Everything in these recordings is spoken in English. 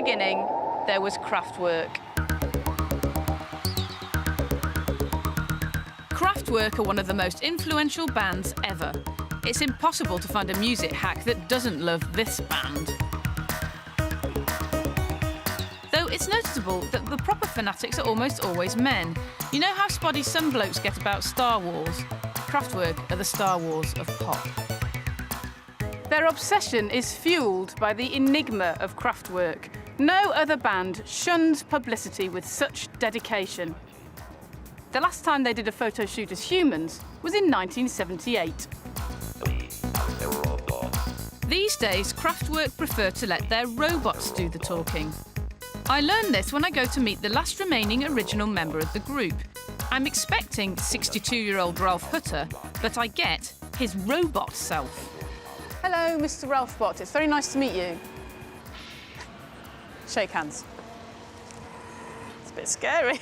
beginning, there was Kraftwerk. Kraftwerk are one of the most influential bands ever. It's impossible to find a music hack that doesn't love this band. Though it's noticeable that the proper fanatics are almost always men. You know how spoddy some blokes get about Star Wars? Kraftwerk are the Star Wars of pop. Their obsession is fuelled by the enigma of Kraftwerk. No other band shuns publicity with such dedication. The last time they did a photo shoot as humans was in 1978. These days, Kraftwerk prefer to let their robots do the talking. I learned this when I go to meet the last remaining original member of the group. I'm expecting 62-year-old Ralph Hutter, but I get his robot self. Hello, Mr. Ralph Bott. It's very nice to meet you. Shake hands. It's a bit scary.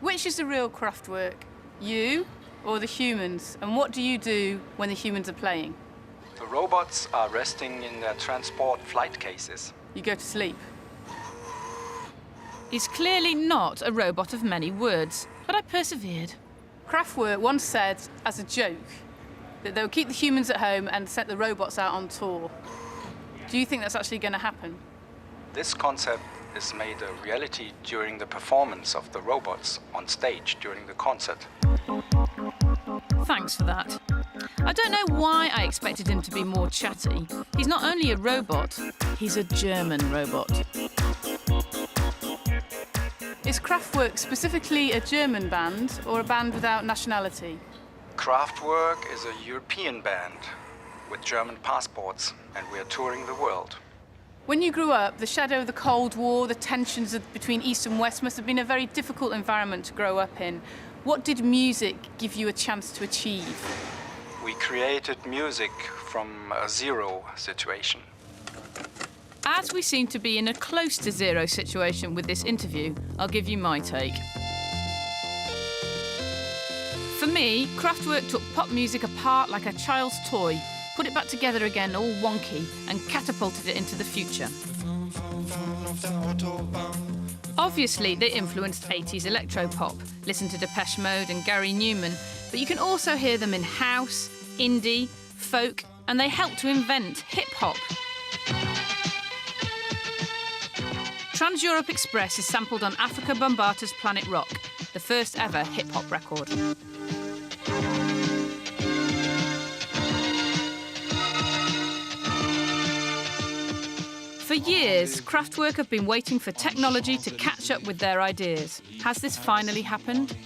Which is the real Kraftwerk? You or the humans? And what do you do when the humans are playing? The robots are resting in their transport flight cases. You go to sleep. He's clearly not a robot of many words, but I persevered. Kraftwerk once said, as a joke, that they would keep the humans at home and set the robots out on tour. Do you think that's actually going to happen? This concept is made a reality during the performance of the robots on stage during the concert. Thanks for that. I don't know why I expected him to be more chatty. He's not only a robot, he's a German robot. Is Kraftwerk specifically a German band or a band without nationality? Kraftwerk is a European band with German passports, and we are touring the world. When you grew up, the shadow of the Cold War, the tensions between East and West must have been a very difficult environment to grow up in. What did music give you a chance to achieve? We created music from a zero situation. As we seem to be in a close to zero situation with this interview, I'll give you my take. For me, Kraftwerk took pop music apart like a child's toy, put it back together again all wonky, and catapulted it into the future. Obviously, they influenced 80s electropop. Listen to Depeche Mode and Gary Newman, but you can also hear them in house, indie, folk, and they helped to invent hip-hop. Trans-Europe Express is sampled on Africa Bambaata's Planet Rock, the first ever hip-hop record. For years, Kraftwerk have been waiting for technology to catch up with their ideas. Has this finally happened?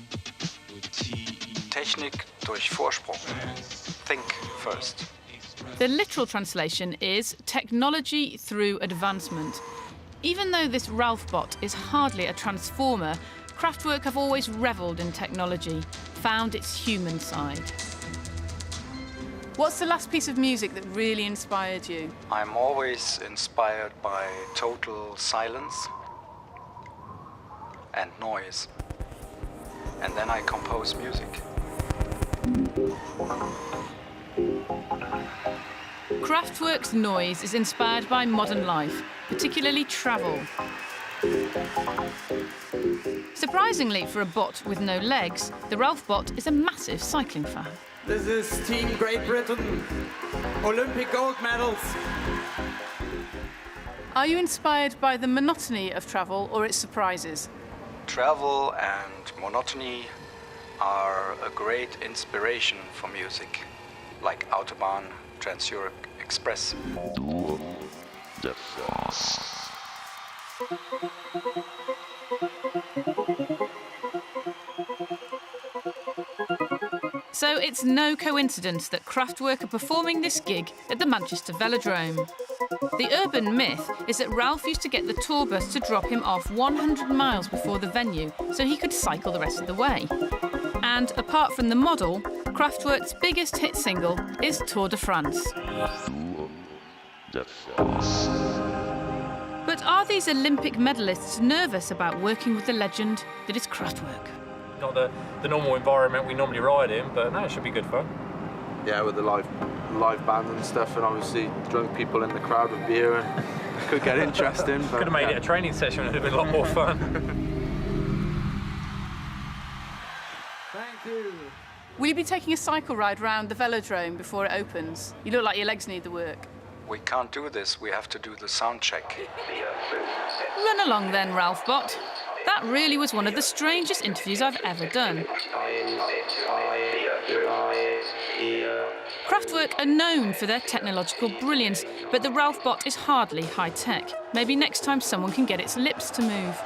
Technik durch Vorsprung. Think first. The literal translation is technology through advancement. Even though this Ralph Bott is hardly a transformer, Kraftwerk have always revelled in technology, found its human side. What's the last piece of music that really inspired you? I'm always inspired by total silence and noise. And then I compose music. Kraftwerk's noise is inspired by modern life, particularly travel. Surprisingly, for a bot with no legs, the Ralph Bott is a massive cycling fan. This is Team Great Britain. Olympic gold medals. Are you inspired by the monotony of travel or its surprises? Travel and monotony are a great inspiration for music, like Autobahn, Trans-Europe Express. Tour de France. So it's no coincidence that Kraftwerk are performing this gig at the Manchester Velodrome. The urban myth is that Ralph used to get the tour bus to drop him off 100 miles before the venue so he could cycle the rest of the way. And apart from the model, Kraftwerk's biggest hit single is Tour de France. Tour de France. But are these Olympic medalists nervous about working with the legend that is Kraftwerk? Not the normal environment we normally ride in, but no, it should be good fun. Yeah, with the live live band and stuff, and obviously drunk people in the crowd with beer, and could get interesting. Could have made it a training session, it'd have been a lot more fun. Thank you. Will you be taking a cycle ride round the velodrome before it opens? You look like your legs need the work. We can't do this, we have to do the sound check. Run along then, Ralph Bott. That really was one of the strangest interviews I've ever done. Kraftwerk are known for their technological brilliance, but the Ralph Bott is hardly high-tech. Maybe next time someone can get its lips to move.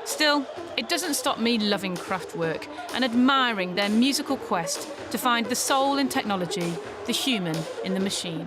Still, it doesn't stop me loving Kraftwerk and admiring their musical quest to find the soul in technology, the human in the machine.